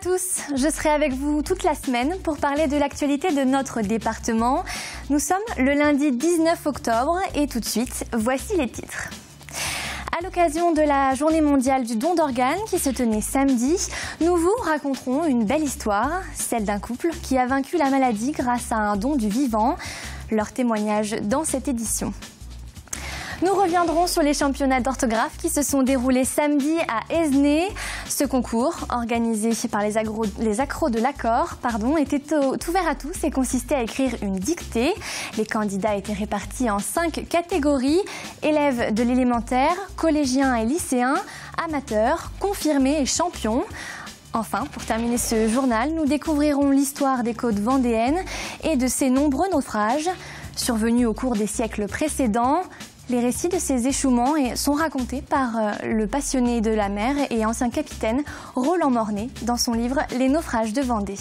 tous, je serai avec vous toute la semaine pour parler de l'actualité de notre département. Nous sommes le lundi 19 octobre et tout de suite, voici les titres. À l'occasion de la journée mondiale du don d'organes qui se tenait samedi, nous vous raconterons une belle histoire, celle d'un couple qui a vaincu la maladie grâce à un don du vivant. Leur témoignage dans cette édition. Nous reviendrons sur les championnats d'orthographe qui se sont déroulés samedi à Esnay. Ce concours, organisé par les accros de l'accord, était ouvert à tous et consistait à écrire une dictée. Les candidats étaient répartis en 5 catégories, élèves de l'élémentaire, collégiens et lycéens, amateurs, confirmés et champions. Enfin, pour terminer ce journal, nous découvrirons l'histoire des côtes vendéennes et de ces nombreux naufrages survenus au cours des siècles précédents. Les récits de ces échouements sont racontés par le passionné de la mer et ancien capitaine Roland Mornay dans son livre « Les naufrages de Vendée ».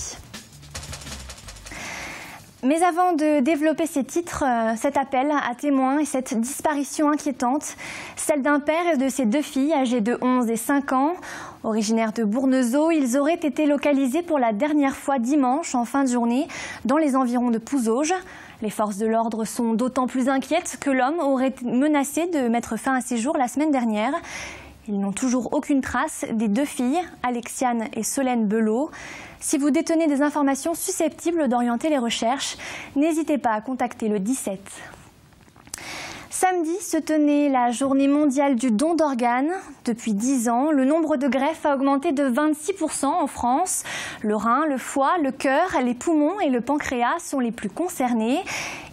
Mais avant de développer ces titres, cet appel à témoins et cette disparition inquiétante, celle d'un père et de ses 2 filles âgées de 11 et 5 ans, originaires de Bournezeau, ils auraient été localisés pour la dernière fois dimanche en fin de journée dans les environs de Pouzauges. Les forces de l'ordre sont d'autant plus inquiètes que l'homme aurait menacé de mettre fin à ses jours la semaine dernière. Ils n'ont toujours aucune trace des 2 filles, Alexiane et Solène Belot. Si vous détenez des informations susceptibles d'orienter les recherches, n'hésitez pas à contacter le 17. Samedi se tenait la journée mondiale du don d'organes. Depuis 10 ans, le nombre de greffes a augmenté de 26% en France. Le rein, le foie, le cœur, les poumons et le pancréas sont les plus concernés.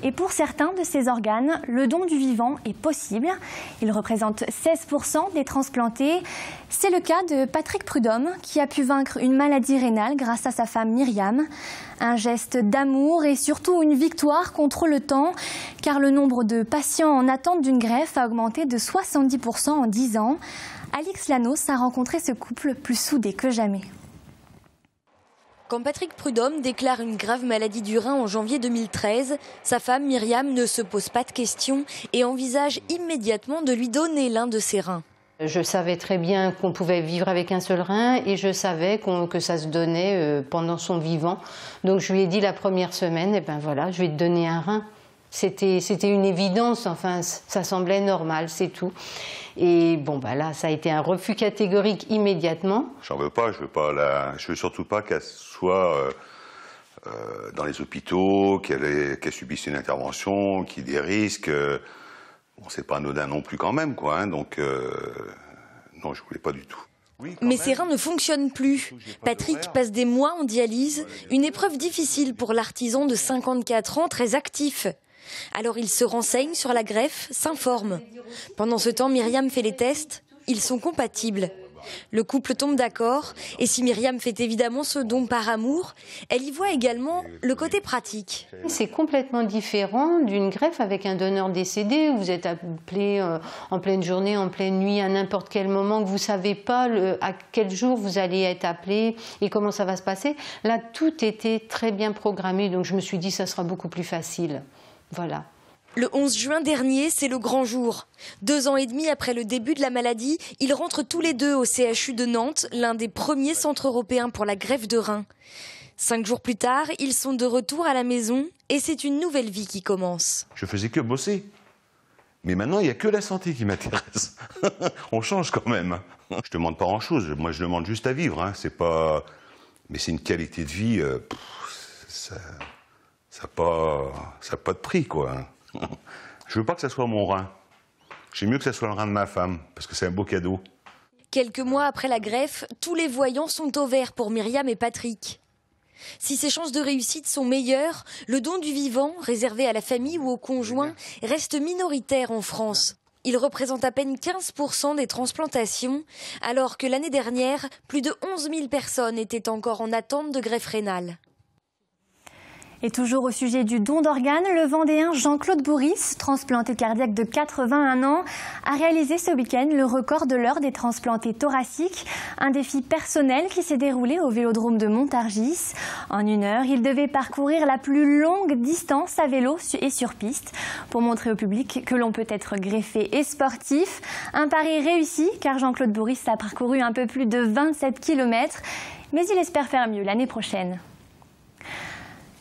Et pour certains de ces organes, le don du vivant est possible. Il représente 16% des transplantés. C'est le cas de Patrick Prudhomme, qui a pu vaincre une maladie rénale grâce à sa femme Myriam. Un geste d'amour et surtout une victoire contre le temps, car le nombre de patients en attente d'une greffe a augmenté de 70% en 10 ans. Alix Lanos a rencontré ce couple plus soudé que jamais. Quand Patrick Prudhomme déclare une grave maladie du rein en janvier 2013, sa femme Myriam ne se pose pas de questions et envisage immédiatement de lui donner l'un de ses reins. Je savais très bien qu'on pouvait vivre avec un seul rein et je savais que ça se donnait pendant son vivant. Donc je lui ai dit la première semaine, eh ben voilà, je vais te donner un rein. C'était une évidence, enfin ça semblait normal, c'est tout. Et bon bah là, ça a été un refus catégorique immédiatement. J'en veux pas, je veux surtout pas qu'elle soit dans les hôpitaux, qu'elle subisse une intervention, qu'il y ait des risques. Bon, c'est pas anodin non plus quand même, quoi. Hein, donc, non, je voulais pas du tout. Oui, mais ses reins ne fonctionnent plus. Patrick passe des mois en dialyse, une épreuve difficile pour l'artisan de 54 ans, très actif. Alors il se renseigne sur la greffe, s'informe. Pendant ce temps, Myriam fait les tests. Ils sont compatibles. Le couple tombe d'accord, et si Myriam fait évidemment ce don par amour, elle y voit également le côté pratique. C'est complètement différent d'une greffe avec un donneur décédé, où vous êtes appelé en pleine journée, en pleine nuit, à n'importe quel moment, que vous ne savez pas à quel jour vous allez être appelé et comment ça va se passer. Là, tout était très bien programmé, donc je me suis dit ça sera beaucoup plus facile. Voilà. Le 11 juin dernier, c'est le grand jour. 2 ans et demi après le début de la maladie, ils rentrent tous les deux au CHU de Nantes, l'un des premiers centres européens pour la greffe de rein. 5 jours plus tard, ils sont de retour à la maison et c'est une nouvelle vie qui commence. Je faisais que bosser. Mais maintenant, il n'y a que la santé qui m'intéresse. On change quand même. Je demande pas grand-chose. Moi, je demande juste à vivre. Hein. C'est pas... Mais c'est une qualité de vie... ça n'a pas de prix, quoi. Je veux pas que ça soit mon rein. J'aime mieux que ça soit le rein de ma femme, parce que c'est un beau cadeau. Quelques mois après la greffe, tous les voyants sont au vert pour Myriam et Patrick. Si ses chances de réussite sont meilleures, le don du vivant, réservé à la famille ou au conjoint, reste minoritaire en France. Il représente à peine 15% des transplantations, alors que l'année dernière, plus de 11 000 personnes étaient encore en attente de greffe rénale. Et toujours au sujet du don d'organes, le Vendéen Jean-Claude Bourris, transplanté cardiaque de 81 ans, a réalisé ce week-end le record de l'heure des transplantés thoraciques, un défi personnel qui s'est déroulé au vélodrome de Montargis. En 1 heure, il devait parcourir la plus longue distance à vélo et sur piste pour montrer au public que l'on peut être greffé et sportif. Un pari réussi car Jean-Claude Bourris a parcouru un peu plus de 27 km, mais il espère faire mieux l'année prochaine.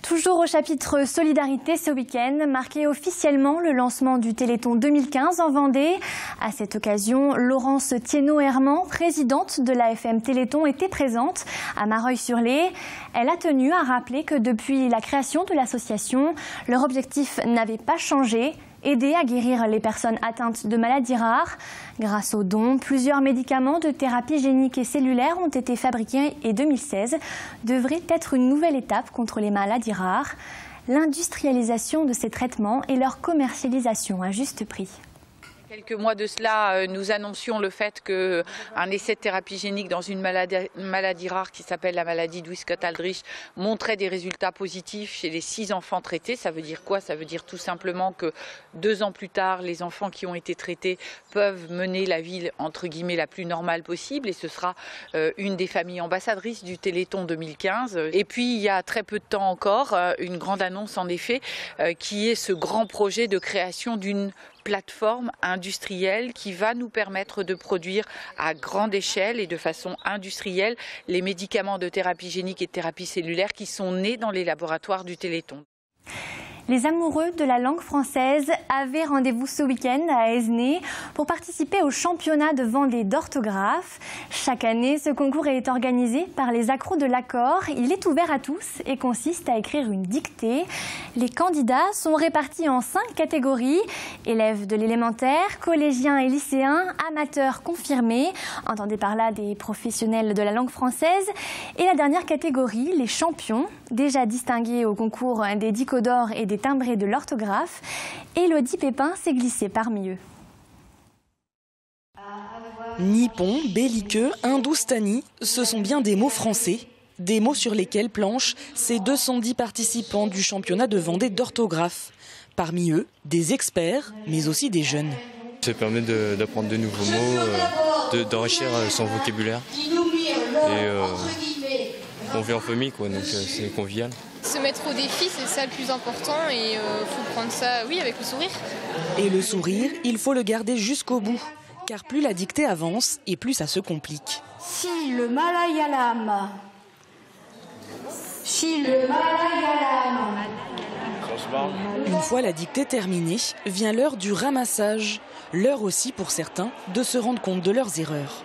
Toujours au chapitre Solidarité ce week-end, marqué officiellement le lancement du Téléthon 2015 en Vendée. À cette occasion, Laurence Thienot-Herman, présidente de l'AFM Téléthon, était présente à Mareuil-sur-Lay. Elle a tenu à rappeler que depuis la création de l'association, leur objectif n'avait pas changé. Aider à guérir les personnes atteintes de maladies rares. Grâce aux dons, plusieurs médicaments de thérapie génique et cellulaire ont été fabriqués et 2016 devrait être une nouvelle étape contre les maladies rares. L'industrialisation de ces traitements et leur commercialisation à juste prix. Quelques mois de cela, nous annoncions le fait qu'un essai de thérapie génique dans une maladie rare qui s'appelle la maladie de Wiskott-Aldrich montrait des résultats positifs chez les 6 enfants traités. Ça veut dire quoi? Ça veut dire tout simplement que 2 ans plus tard, les enfants qui ont été traités peuvent mener la vie entre guillemets la plus normale possible et ce sera une des familles ambassadrices du Téléthon 2015. Et puis il y a très peu de temps encore, une grande annonce en effet qui est ce grand projet de création d'une plateforme industrielle qui va nous permettre de produire à grande échelle et de façon industrielle les médicaments de thérapie génique et de thérapie cellulaire qui sont nés dans les laboratoires du Téléthon. Les amoureux de la langue française avaient rendez-vous ce week-end à Aisne pour participer au championnat de Vendée d'orthographe. Chaque année, ce concours est organisé par les accros de l'accord. Il est ouvert à tous et consiste à écrire une dictée. Les candidats sont répartis en 5 catégories. Élèves de l'élémentaire, collégiens et lycéens, amateurs confirmés, entendez par là des professionnels de la langue française. Et la dernière catégorie, les champions, déjà distingués au concours des Dico d'or et des timbrés de l'orthographe. Élodie Pépin s'est glissée parmi eux. Nippon, belliqueux, hindoustani, ce sont bien des mots français, des mots sur lesquels planchent ces 210 participants du championnat de Vendée d'orthographe. Parmi eux, des experts, mais aussi des jeunes. Ça permet d'apprendre de nouveaux mots, d'enrichir son vocabulaire. Et on vit en famille, quoi, donc c'est convivial. Se mettre au défi, c'est ça le plus important et il faut prendre ça, oui, avec le sourire. Et le sourire, il faut le garder jusqu'au bout, car plus la dictée avance et plus ça se complique. Si le Malayalam, si le Malayalam. Une fois la dictée terminée, vient l'heure du ramassage. L'heure aussi pour certains de se rendre compte de leurs erreurs.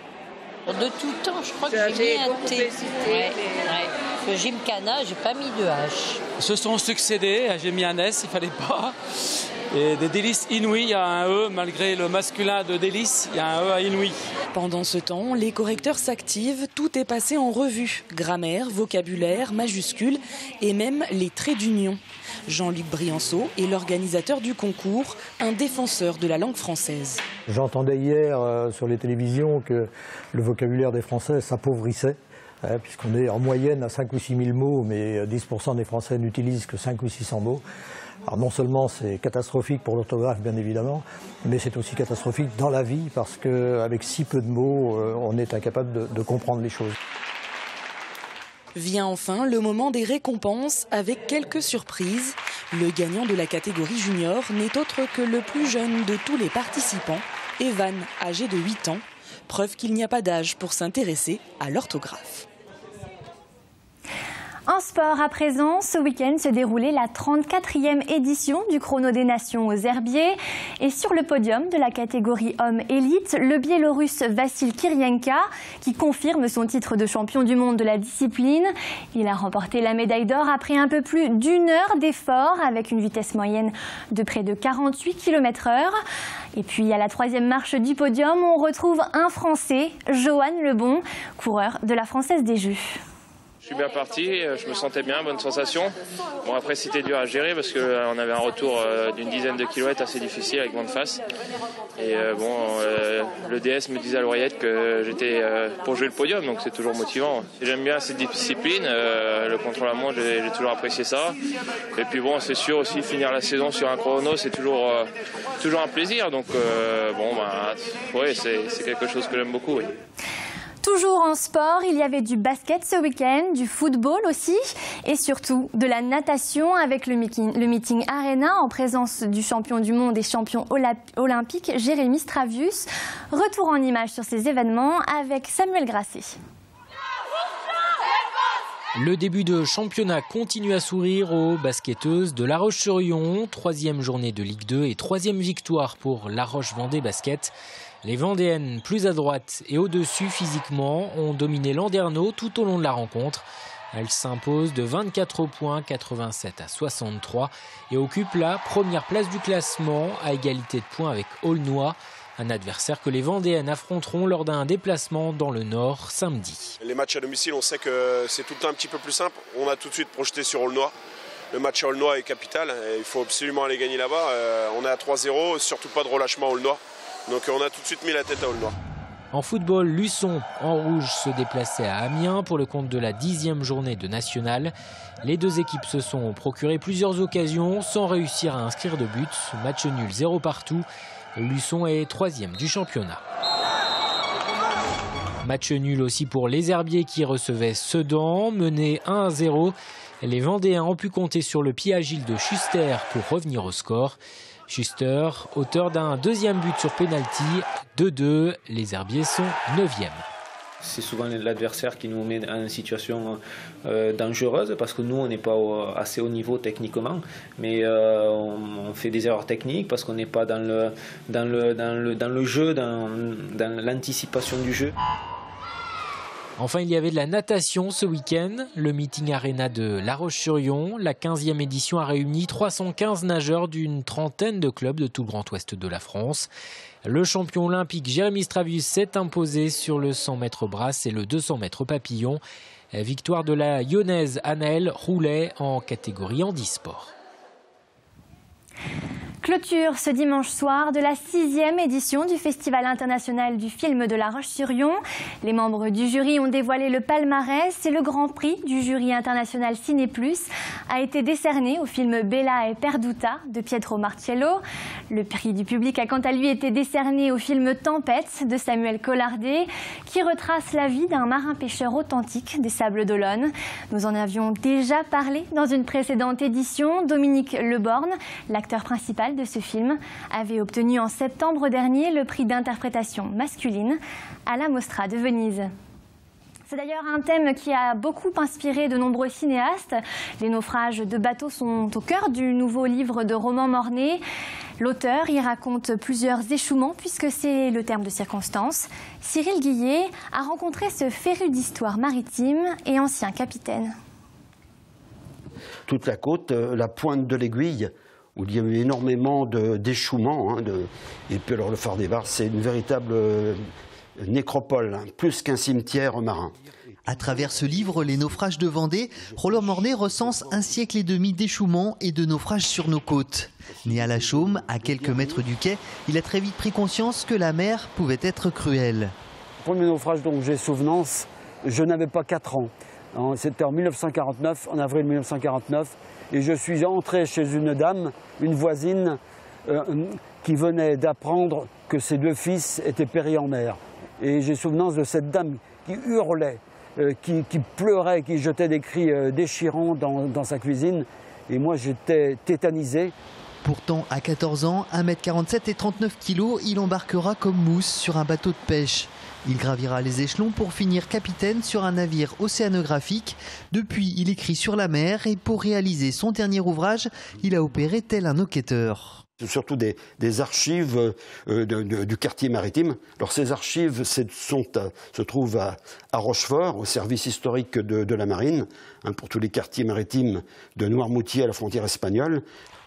De tout temps, je crois que j'ai mis un T. Le gymkhana, j'ai pas mis de H. Se sont succédés, j'ai mis un S, il fallait pas. Et des délices inouïs, il y a un E, malgré le masculin de délices, il y a un E à inouï. Pendant ce temps, les correcteurs s'activent, tout est passé en revue. Grammaire, vocabulaire, majuscules et même les traits d'union. Jean-Luc Brianceau est l'organisateur du concours, un défenseur de la langue française. J'entendais hier sur les télévisions que le vocabulaire des Français s'appauvrissait, puisqu'on est en moyenne à 5 ou 6 000 mots, mais 10% des Français n'utilisent que 5 ou 600 mots. Alors non seulement c'est catastrophique pour l'orthographe, bien évidemment, mais c'est aussi catastrophique dans la vie, parce qu'avec si peu de mots, on est incapable de comprendre les choses. Vient enfin le moment des récompenses avec quelques surprises. Le gagnant de la catégorie junior n'est autre que le plus jeune de tous les participants, Evan, âgé de 8 ans. Preuve qu'il n'y a pas d'âge pour s'intéresser à l'orthographe. En sport à présent, ce week-end se déroulait la 34e édition du Chrono des Nations aux Herbiers. Et sur le podium de la catégorie homme élite, le Biélorusse Vassil Kirienka, qui confirme son titre de champion du monde de la discipline. Il a remporté la médaille d'or après un peu plus d'1 heure d'effort, avec une vitesse moyenne de près de 48 km/h. Et puis à la 3e marche du podium, on retrouve un Français, Johan Lebon, coureur de la Française des Jeux. Je suis bien parti, je me sentais bien, bonne sensation. Bon, après c'était dur à gérer parce qu'on avait un retour d'une dizaine de kilomètres assez difficile avec vent de face. Et le DS me disait à l'oreillette que j'étais pour jouer le podium, donc c'est toujours motivant. J'aime bien cette discipline, le contre-la-montre, j'ai toujours apprécié ça. Et puis bon, c'est sûr aussi finir la saison sur un chrono, c'est toujours un plaisir. Donc ouais, c'est quelque chose que j'aime beaucoup. Oui. Toujours en sport, il y avait du basket ce week-end, du football aussi et surtout de la natation avec le meeting Arena en présence du champion du monde et champion olympique Jérémy Stravius. Retour en images sur ces événements avec Samuel Grasset. Le début de championnat continue à sourire aux basketteuses de La Roche-sur-Yon. 3e journée de Ligue 2 et 3e victoire pour La Roche-Vendée Basket. Les Vendéennes, plus à droite et au-dessus physiquement, ont dominé Landerneau tout au long de la rencontre. Elles s'imposent de 24 points, 87 à 63 et occupent la première place du classement à égalité de points avec Aulnois. Un adversaire que les Vendéennes affronteront lors d'un déplacement dans le Nord samedi. Les matchs à domicile, on sait que c'est tout le temps un petit peu plus simple. On a tout de suite projeté sur Aulnois. Le match à Aulnois est capital. Il faut absolument aller gagner là-bas. On est à 3-0, surtout pas de relâchement à Aulnois. Donc on a tout de suite mis la tête à Aulnois. En football, Luçon en rouge se déplaçait à Amiens pour le compte de la 10e journée de nationale. Les deux équipes se sont procuré plusieurs occasions sans réussir à inscrire de but. Match nul 0 partout. Luçon est 3e du championnat. Match nul aussi pour les Herbiers qui recevaient Sedan, menés 1-0. Les Vendéens ont pu compter sur le pied agile de Schuster pour revenir au score. Schuster, auteur d'un deuxième but sur pénalty, 2-2, les Herbiers sont 9e. C'est souvent l'adversaire qui nous met en situation dangereuse parce que nous, on n'est pas assez haut niveau techniquement, mais on fait des erreurs techniques parce qu'on n'est pas dans le jeu, dans l'anticipation du jeu. Enfin, il y avait de la natation ce week-end. Le meeting Arena de La Roche-sur-Yon, la 15e édition, a réuni 315 nageurs d'une trentaine de clubs de tout le Grand Ouest de la France. Le champion olympique Jérémy Stravius s'est imposé sur le 100 mètres brasse et le 200 mètres papillon. Victoire de la Lyonnaise Anaëlle Roulet en catégorie handisport. Clôture ce dimanche soir de la 6e édition du Festival international du film de La Roche-sur-Yon. Les membres du jury ont dévoilé le palmarès et le grand prix du jury international Ciné Plus a été décerné au film Bella e Perduta de Pietro Marcello. Le prix du public a quant à lui été décerné au film Tempête de Samuel Collardet qui retrace la vie d'un marin-pêcheur authentique des Sables d'Olonne. Nous en avions déjà parlé dans une précédente édition. Dominique Leborgne, l'acteur principal de ce film, avait obtenu en septembre dernier le prix d'interprétation masculine à la Mostra de Venise. C'est d'ailleurs un thème qui a beaucoup inspiré de nombreux cinéastes. Les naufrages de bateaux sont au cœur du nouveau livre de Roman Mornet. L'auteur y raconte plusieurs échouements puisque c'est le terme de circonstance. Cyril Guillet a rencontré ce féru d'histoire maritime et ancien capitaine. Toute la côte, la pointe de l'Aiguille, où il y a eu énormément d'échouements. Et puis alors le phare des Varses, c'est une véritable nécropole, plus qu'un cimetière marin. À travers ce livre, Les naufrages de Vendée, Roland Mornet recense un siècle et demi d'échouements et de naufrages sur nos côtes. Né à La Chaume, à quelques mètres du quai, il a très vite pris conscience que la mer pouvait être cruelle. Le premier naufrage dont j'ai souvenance, je n'avais pas 4 ans. C'était en 1949, en avril 1949. Et je suis entré chez une dame, une voisine, qui venait d'apprendre que ses 2 fils étaient péris en mer. Et j'ai souvenance de cette dame qui hurlait, qui pleurait, qui jetait des cris déchirants dans sa cuisine. Et moi, j'étais tétanisé. Pourtant, à 14 ans, 1m47 et 39 kg, il embarquera comme mousse sur un bateau de pêche. Il gravira les échelons pour finir capitaine sur un navire océanographique. Depuis, il écrit sur la mer et pour réaliser son dernier ouvrage, il a opéré tel un enquêteur. Surtout des archives du quartier maritime. Alors ces archives se trouvent à Rochefort, au service historique de la marine, pour tous les quartiers maritimes de Noirmoutier à la frontière espagnole.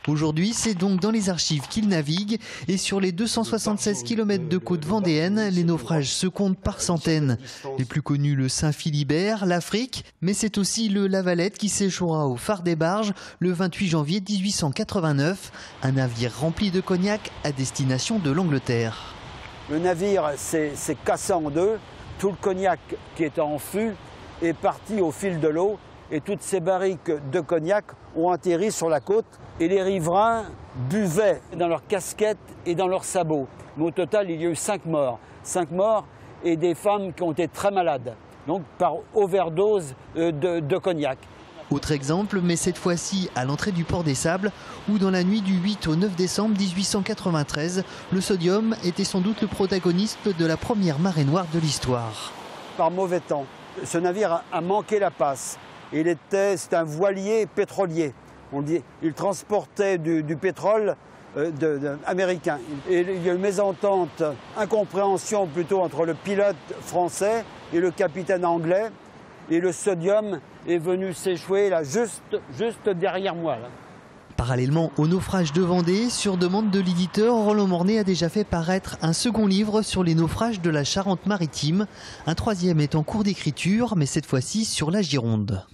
Aujourd'hui, c'est donc dans les archives qu'il navigue et sur les 276 km de côte vendéenne, les naufrages se comptent comptent par centaines. Les plus connus, le Saint-Philibert, l'Afrique, mais c'est aussi le Lavalette qui s'échouera au phare des Barges le 28 janvier 1889, un navire rempli de cognac à destination de l'Angleterre. Le navire s'est cassé en deux, tout le cognac qui était en fût est parti au fil de l'eau et toutes ces barriques de cognac ont atterri sur la côte et les riverains buvaient dans leurs casquettes et dans leurs sabots. Mais au total, il y a eu 5 morts. 5 morts et des femmes qui ont été très malades, donc par overdose de cognac. Autre exemple, mais cette fois-ci à l'entrée du port des Sables, où dans la nuit du 8 au 9 décembre 1893, le sodium était sans doute le protagoniste de la première marée noire de l'histoire. Par mauvais temps, ce navire a manqué la passe. C'est un voilier pétrolier. Il transportait du pétrole américain. Et il y a eu mésentente, incompréhension plutôt entre le pilote français et le capitaine anglais. Et le sodium est venu s'échouer là, juste derrière moi. Là. Parallèlement au naufrage de Vendée, sur demande de l'éditeur, Roland Mornay a déjà fait paraître un second livre sur les naufrages de la Charente-Maritime. Un troisième est en cours d'écriture, mais cette fois-ci sur la Gironde.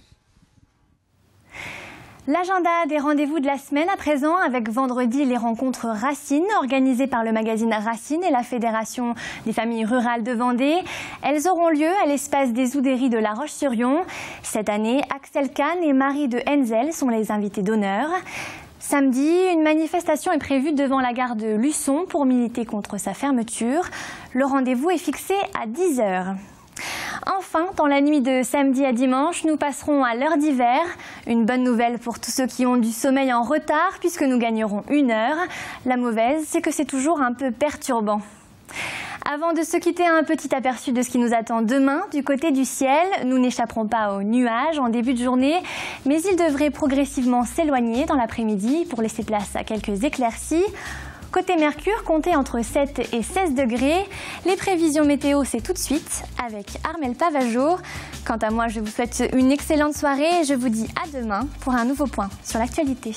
L'agenda des rendez-vous de la semaine à présent, avec vendredi les rencontres Racine organisées par le magazine Racine et la Fédération des familles rurales de Vendée. Elles auront lieu à l'espace des Oudéries de La Roche-sur-Yon. Cette année, Axel Kahn et Marie de Henzel sont les invités d'honneur. Samedi, une manifestation est prévue devant la gare de Luçon pour militer contre sa fermeture. Le rendez-vous est fixé à 10h. Enfin, dans la nuit de samedi à dimanche, nous passerons à l'heure d'hiver. Une bonne nouvelle pour tous ceux qui ont du sommeil en retard, puisque nous gagnerons 1 heure. La mauvaise, c'est que c'est toujours un peu perturbant. Avant de se quitter, un petit aperçu de ce qui nous attend demain du côté du ciel. Nous n'échapperons pas aux nuages en début de journée, mais ils devraient progressivement s'éloigner dans l'après-midi pour laisser place à quelques éclaircies. Côté Mercure, comptez entre 7 et 16 degrés. Les prévisions météo, c'est tout de suite avec Armelle Pavageau. Quant à moi, je vous souhaite une excellente soirée et je vous dis à demain pour un nouveau point sur l'actualité.